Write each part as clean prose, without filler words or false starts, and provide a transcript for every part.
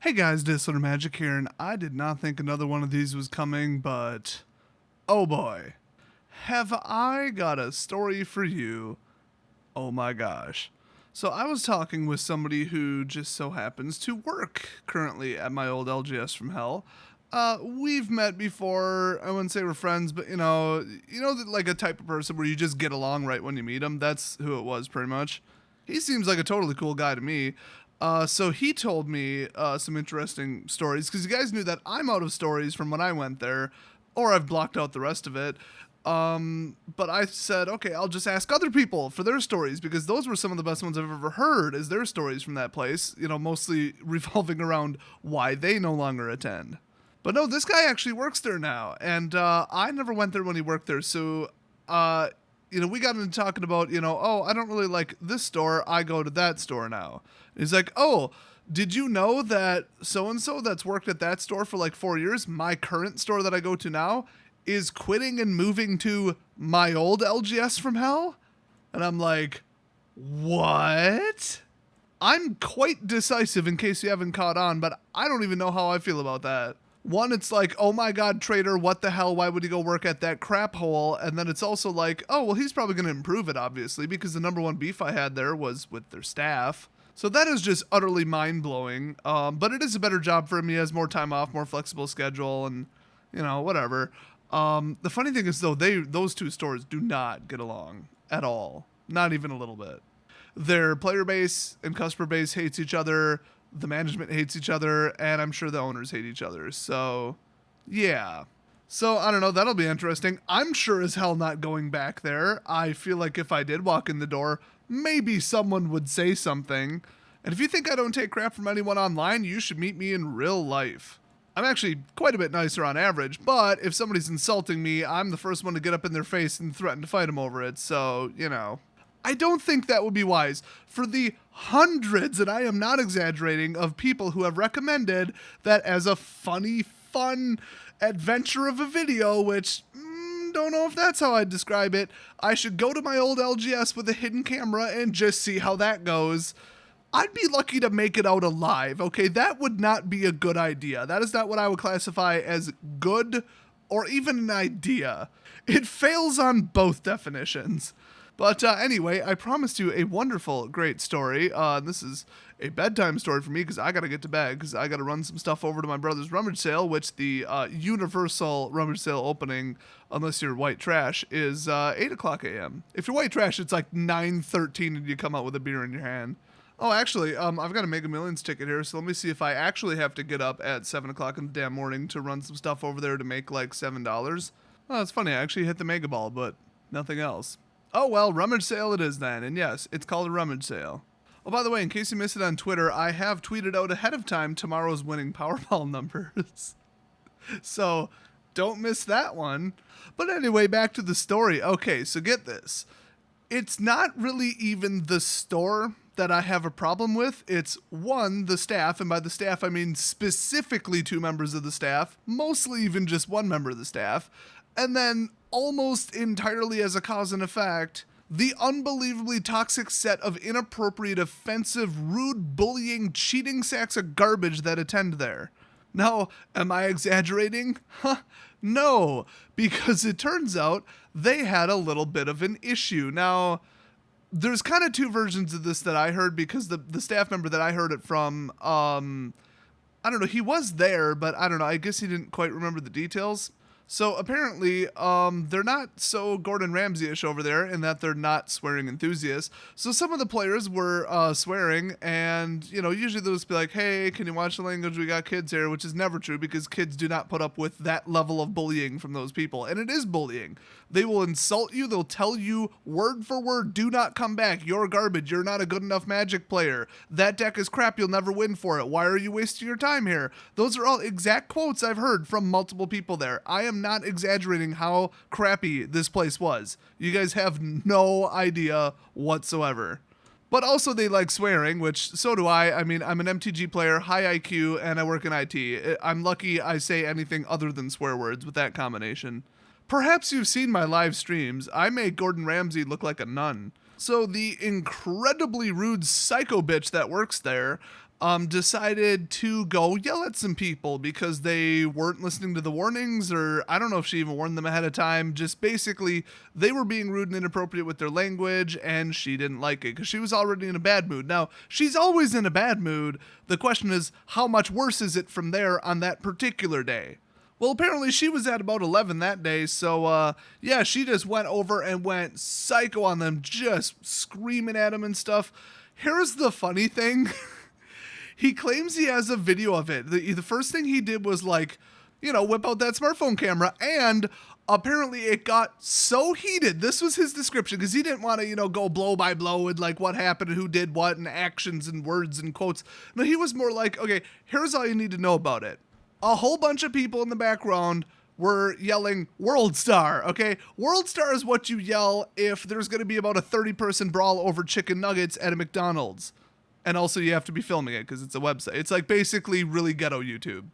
Hey guys, Disorder Magic here, and I did not think another one of these was coming, but oh boy, have I got a story for you. Oh my gosh. So I was talking with somebody who just so happens to work currently at my old LGS from hell. We've met before. I wouldn't say we're friends, but like a type of person where you just get along right when you meet him. That's who it was pretty much. He seems like a totally cool guy to me. So he told me some interesting stories because you guys knew that I'm out of stories from when I went there, or I've blocked out the rest of it. But I said, okay, I'll just ask other people for their stories because those were some of the best ones I've ever heard is their stories from that place, mostly revolving around why they no longer attend. But no, this guy actually works there now, and I never went there when he worked there, so we got into talking about, oh, I don't really like this store, I go to that store now. And he's like, oh, did you know that so-and-so that's worked at that store for like 4 years, my current store that I go to now, is quitting and moving to my old LGS from hell? And I'm like, what? I'm quite decisive in case you haven't caught on, but I don't even know how I feel about that. One, it's like, oh my god, traitor, what the hell, why would he go work at that crap hole? And then it's also like, oh, well, he's probably going to improve it, obviously, because the number one beef I had there was with their staff. So that is just utterly mind-blowing, but it is a better job for him. He has more time off, more flexible schedule, and, whatever. The funny thing is, though, those two stores do not get along at all, not even a little bit. Their player base and customer base hates each other. The management hates each other, and I'm sure the owners hate each other. So, yeah. So, I don't know. That'll be interesting. I'm sure as hell not going back there. I feel like if I did walk in the door, maybe someone would say something. And if you think I don't take crap from anyone online, you should meet me in real life. I'm actually quite a bit nicer on average, but if somebody's insulting me, I'm the first one to get up in their face and threaten to fight them over it. So, I don't think that would be wise for the hundreds, and I am not exaggerating, of people who have recommended that as a funny, fun adventure of a video, which don't know if that's how I'd describe it. I should go to my old LGS with a hidden camera and just see how that goes. I'd be lucky to make it out alive, okay? That would not be a good idea. That is not what I would classify as good or even an idea. It fails on both definitions. But anyway, I promised you a wonderful, great story. This is a bedtime story for me because I got to get to bed because I got to run some stuff over to my brother's rummage sale, which the universal rummage sale opening, unless you're white trash, is 8 o'clock a.m. If you're white trash, it's like 9:13 and you come out with a beer in your hand. Oh, actually, I've got a Mega Millions ticket here, so let me see if I actually have to get up at 7 o'clock in the damn morning to run some stuff over there to make like $7. Oh, it's funny, I actually hit the Mega Ball, but nothing else. Oh, well, rummage sale it is then. And yes, it's called a rummage sale. Oh, by the way, in case you missed it on Twitter, I have tweeted out ahead of time tomorrow's winning Powerball numbers. So don't miss that one. But anyway, back to the story. Okay, so get this. It's not really even the store that I have a problem with. It's one, the staff, and by the staff I mean specifically 2 members of the staff, mostly even just 1 member of the staff, and then almost entirely as a cause and effect, the unbelievably toxic set of inappropriate, offensive, rude, bullying, cheating sacks of garbage that attend there. Now, am I exaggerating? No, because it turns out they had a little bit of an issue. Now, there's kind of 2 versions of this that I heard because the staff member that I heard it from, I don't know, he was there, but I don't know, I guess he didn't quite remember the details. So apparently, they're not so Gordon Ramsay-ish over there in that they're not swearing enthusiasts. So some of the players were swearing, and, usually they'll just be like, hey, can you watch the language? We got kids here, which is never true because kids do not put up with that level of bullying from those people. And it is bullying. They will insult you. They'll tell you word for word, do not come back. You're garbage. You're not a good enough Magic player. That deck is crap. You'll never win for it. Why are you wasting your time here? Those are all exact quotes I've heard from multiple people there. I am not exaggerating how crappy this place was. You guys have no idea whatsoever. But also they like swearing, which so do I. I mean, I'm an MTG player, high IQ, and I work in IT. I'm lucky I say anything other than swear words with that combination. Perhaps you've seen my live streams. I make Gordon Ramsay look like a nun. So the incredibly rude psycho bitch that works there decided to go yell at some people because they weren't listening to the warnings, or I don't know if she even warned them ahead of time. Just basically, they were being rude and inappropriate with their language, and she didn't like it because she was already in a bad mood. Now, she's always in a bad mood. The question is, how much worse is it from there on that particular day? Well, apparently she was at about 11 that day, so yeah, she just went over and went psycho on them, just screaming at them and stuff. Here's the funny thing. He claims he has a video of it. The first thing he did was like, whip out that smartphone camera, and apparently it got so heated. This was his description, because he didn't want to, go blow by blow and like what happened and who did what and actions and words and quotes. No, he was more like, okay, here's all you need to know about it. A whole bunch of people in the background were yelling World Star, okay? World Star is what you yell if there's going to be about a 30-person brawl over chicken nuggets at a McDonald's. And also you have to be filming it because it's a website. It's like basically really ghetto YouTube.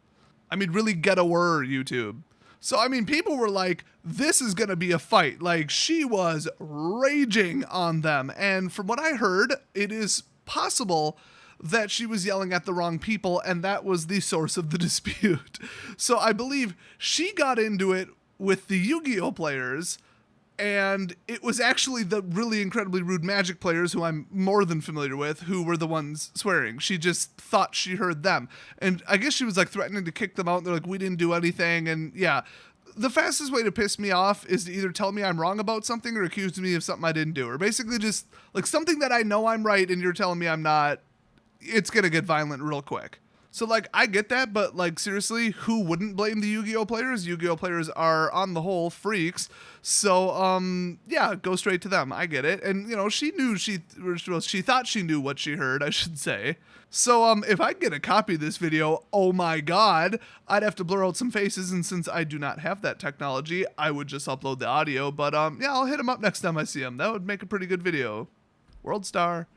I mean, really ghetto-er YouTube. So, I mean, people were like, this is going to be a fight. Like, she was raging on them. And from what I heard, it is possible that she was yelling at the wrong people, and that was the source of the dispute. So I believe she got into it with the Yu-Gi-Oh players, and it was actually the really incredibly rude Magic players, who I'm more than familiar with, who were the ones swearing. She just thought she heard them. And I guess she was like threatening to kick them out. They're like, we didn't do anything. And yeah, the fastest way to piss me off is to either tell me I'm wrong about something or accuse me of something I didn't do. Or basically just like something that I know I'm right and you're telling me I'm not. It's going to get violent real quick. So, like, I get that, but, like, seriously, who wouldn't blame the Yu-Gi-Oh players? Yu-Gi-Oh players are, on the whole, freaks. So, yeah, go straight to them. I get it. And, she thought she knew what she heard, I should say. So, if I get a copy of this video, oh my god, I'd have to blur out some faces, and since I do not have that technology, I would just upload the audio. But, yeah, I'll hit him up next time I see him. That would make a pretty good video. World Star.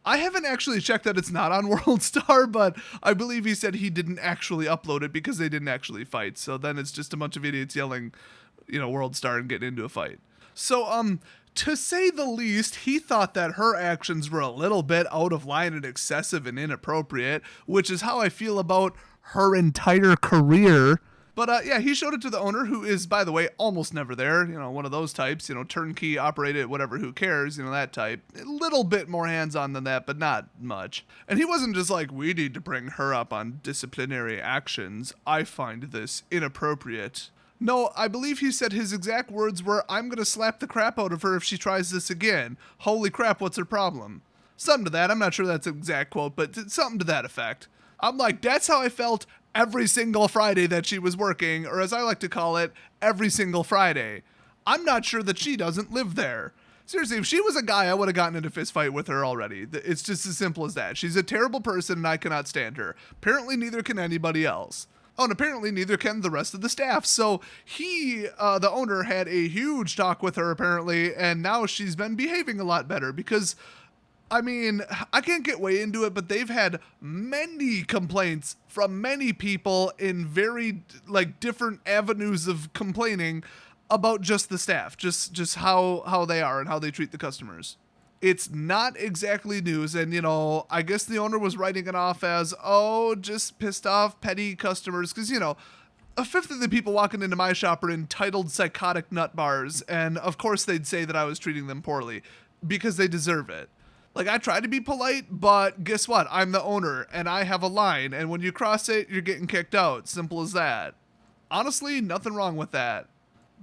I haven't actually checked that it's not on World Star, but I believe he said he didn't actually upload it because they didn't actually fight. So then it's just a bunch of idiots yelling, World Star and getting into a fight. So, to say the least, he thought that her actions were a little bit out of line and excessive and inappropriate, which is how I feel about her entire career. But yeah, he showed it to the owner, who is, by the way, almost never there. One of those types, turnkey, operated, whatever, who cares, that type. A little bit more hands-on than that, but not much. And he wasn't just like, we need to bring her up on disciplinary actions. I find this inappropriate. No, I believe he said his exact words were, I'm going to slap the crap out of her if she tries this again. Holy crap, what's her problem? Something to that. I'm not sure that's an exact quote, but something to that effect. I'm like, that's how I felt every single Friday that she was working, or as I like to call it, every single Friday. I'm not sure that she doesn't live there. Seriously, if she was a guy, I would have gotten into a fist fight with her already. It's just as simple as that. She's a terrible person and I cannot stand her. Apparently neither can anybody else. Oh, and apparently neither can the rest of the staff. So he, the owner, had a huge talk with her apparently, and now she's been behaving a lot better because, I mean, I can't get way into it, but they've had many complaints from many people in very, different avenues of complaining about just the staff, just how they are and how they treat the customers. It's not exactly news, and, I guess the owner was writing it off as, oh, just pissed off, petty customers, because, a fifth of the people walking into my shop are entitled psychotic nut bars, and of course they'd say that I was treating them poorly, because they deserve it. Like, I try to be polite, but guess what? I'm the owner, and I have a line, and when you cross it, you're getting kicked out. Simple as that. Honestly, nothing wrong with that.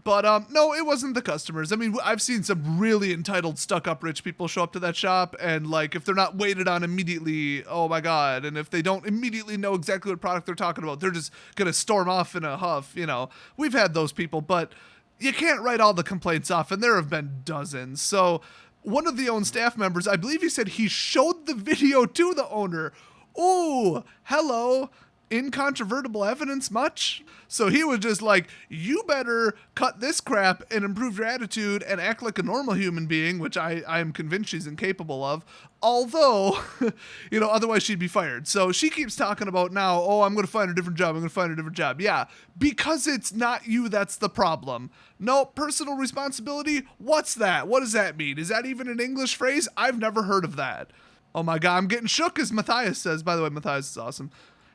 But, no, it wasn't the customers. I mean, I've seen some really entitled, stuck-up rich people show up to that shop, and, if they're not waited on immediately, oh my god, and if they don't immediately know exactly what product they're talking about, they're just gonna storm off in a huff, We've had those people, but you can't write all the complaints off, and there have been dozens. So one of the own staff members, I believe he said he showed the video to the owner. Ooh, hello. Incontrovertible evidence much? So he was just like, you better cut this crap and improve your attitude and act like a normal human being, which I am convinced she's incapable of. Although, otherwise she'd be fired. So she keeps talking about now, oh, I'm going to find a different job. Yeah, because it's not you that's the problem. No, personal responsibility? What's that? What does that mean? Is that even an English phrase? I've never heard of that. Oh my god, I'm getting shook, as Matthias says. By the way, Matthias is awesome.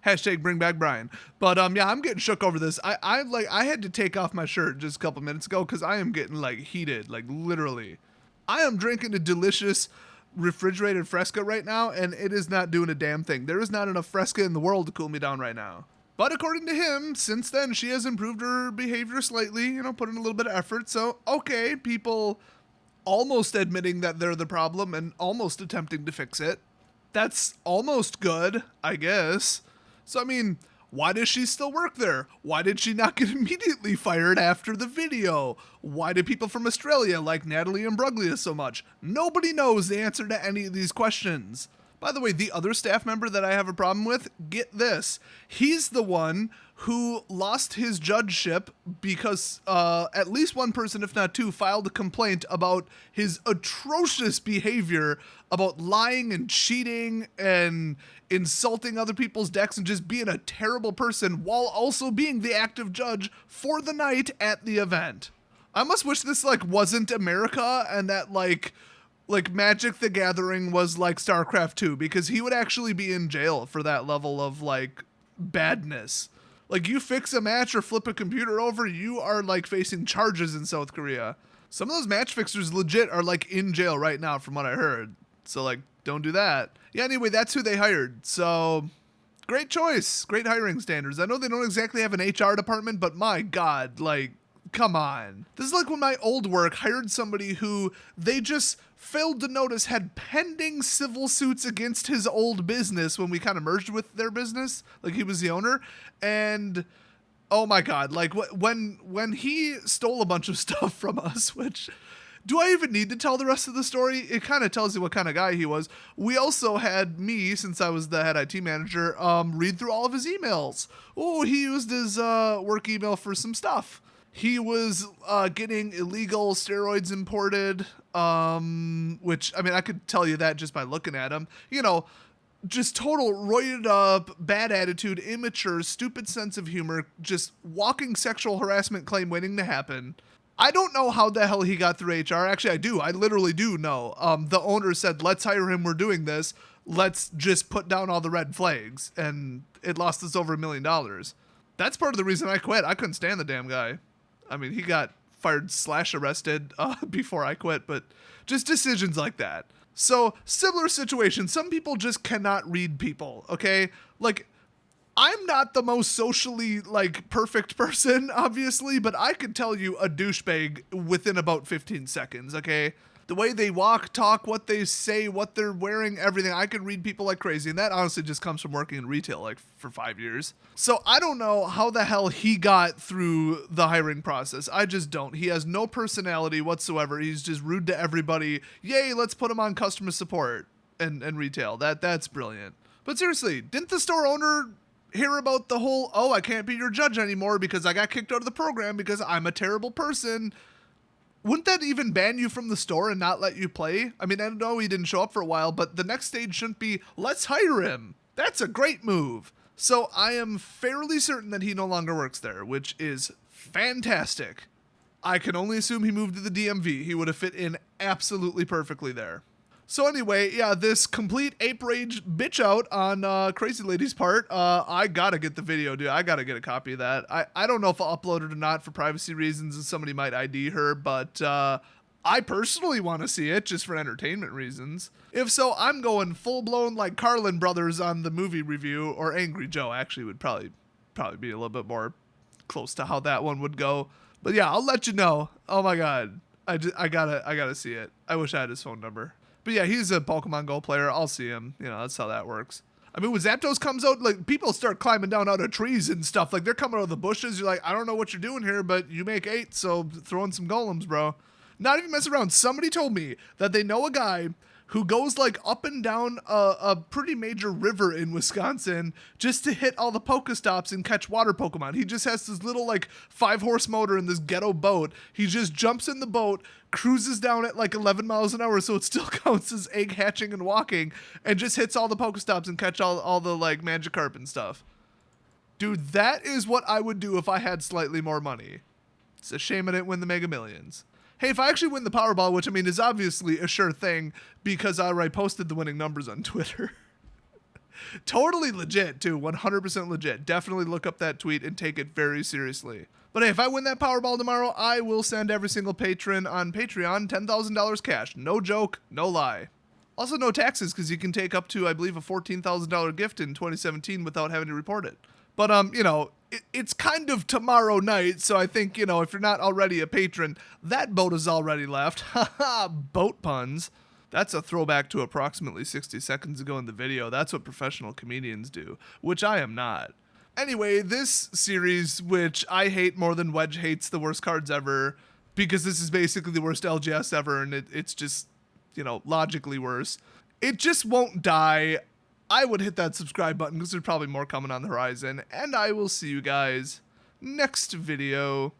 Hashtag bring back Brian. But yeah, I'm getting shook over this. I had to take off my shirt just a couple minutes ago because I am getting like heated, like literally. I am drinking a delicious refrigerated Fresca right now, and it is not doing a damn thing. There is not enough Fresca in the world to cool me down right now. But according to him, since then, she has improved her behavior slightly, you know, put in a little bit of effort. So, okay, people almost admitting that they're the problem and almost attempting to fix it. That's almost good, I guess. So, I mean, why does she still work there? Why did she not get immediately fired after the video? Why do people from Australia like Natalie Imbruglia so much? Nobody knows the answer to any of these questions. By the way, the other staff member that I have a problem with, get this. He's the one who lost his judgeship because at least one person, if not two, filed a complaint about his atrocious behavior about lying and cheating and insulting other people's decks and just being a terrible person while also being the active judge for the night at the event. I almost wish this like wasn't America and that like Magic the Gathering was like StarCraft 2, because he would actually be in jail for that level of like badness. Like, you fix a match or flip a computer over, you are like facing charges in South Korea. Some of those match fixers legit are like in jail right now from what I heard. So like, don't do that. Yeah, anyway, that's who they hired. So great choice. Great hiring standards. I know they don't exactly have an HR department, but my God, like, come on. This is like when my old work hired somebody who they just failed to notice had pending civil suits against his old business when we kind of merged with their business. Like, he was the owner. And oh my God, like when he stole a bunch of stuff from us, which, do I even need to tell the rest of the story? It kind of tells you what kind of guy he was. We also had me, since I was the head IT manager, read through all of his emails. Oh, he used his work email for some stuff. He was getting illegal steroids imported, which, I mean, I could tell you that just by looking at him. You know, just total roided up, bad attitude, immature, stupid sense of humor, just walking sexual harassment claim waiting to happen. I don't know how the hell he got through HR. Actually, I do. I literally do know. The owner said, let's hire him. We're doing this. Let's just put down all the red flags. And it lost us over $1 million. That's part of the reason I quit. I couldn't stand the damn guy. I mean, he got fired / arrested before I quit, but just decisions like that. So, similar situation. Some people just cannot read people, okay? Like, I'm not the most socially, like, perfect person, obviously, but I could tell you a douchebag within about 15 seconds, okay? The way they walk, talk, what they say, what they're wearing, everything. I can read people like crazy, and that honestly just comes from working in retail, like, for 5 years. So I don't know how the hell he got through the hiring process. I just don't. He has no personality whatsoever. He's just rude to everybody. Yay, let's put him on customer support and retail. That's brilliant. But seriously, didn't the store owner hear about the whole, oh, I can't be your judge anymore because I got kicked out of the program because I'm a terrible person? Wouldn't that even ban you from the store and not let you play? I mean, I know he didn't show up for a while, but the next stage shouldn't be, let's hire him. That's a great move. So I am fairly certain that he no longer works there, which is fantastic. I can only assume he moved to the DMV. He would have fit in absolutely perfectly there. So anyway, yeah, this complete ape rage bitch out on Crazy Lady's part, I gotta get the video, dude. I gotta get a copy of that. I don't know if I'll upload it or not for privacy reasons and somebody might ID her, but I personally want to see it just for entertainment reasons. If so, I'm going full-blown like Carlin Brothers on the movie review, or Angry Joe actually would probably be a little bit more close to how that one would go. But yeah, I'll let you know. Oh my God, I gotta see it. I wish I had his phone number. But yeah, he's a Pokemon Go player. I'll see him. You know, that's how that works. I mean, when Zapdos comes out, like, people start climbing down out of trees and stuff. Like, they're coming out of the bushes. You're like, I don't know what you're doing here, but you make 8, so throw in some golems, bro. Not even mess around. Somebody told me that they know a guy who goes, like, up and down a pretty major river in Wisconsin just to hit all the Pokestops and catch water Pokemon. He just has this little, like, 5-horse motor in this ghetto boat. He just jumps in the boat, cruises down at, like, 11 miles an hour, so it still counts as egg hatching and walking, and just hits all the Pokestops and catch all the, like, Magikarp and stuff. Dude, that is what I would do if I had slightly more money. It's a shame I didn't win the Mega Millions. Hey, if I actually win the Powerball, which I mean is obviously a sure thing because I already posted the winning numbers on Twitter. Totally legit, too. 100% legit. Definitely look up that tweet and take it very seriously. But hey, if I win that Powerball tomorrow, I will send every single patron on Patreon $10,000 cash. No joke, no lie. Also, no taxes because you can take up to, I believe, a $14,000 gift in 2017 without having to report it. But, you know, it's kind of tomorrow night, so I think, you know, if you're not already a patron, that boat is already left. Haha, boat puns. That's a throwback to approximately 60 seconds ago in the video. That's what professional comedians do, which I am not. Anyway, this series, which I hate more than Wedge hates the worst cards ever, because this is basically the worst LGS ever, and it's just, you know, logically worse. It just won't die. I would hit that subscribe button because there's probably more coming on the horizon, and I will see you guys next video.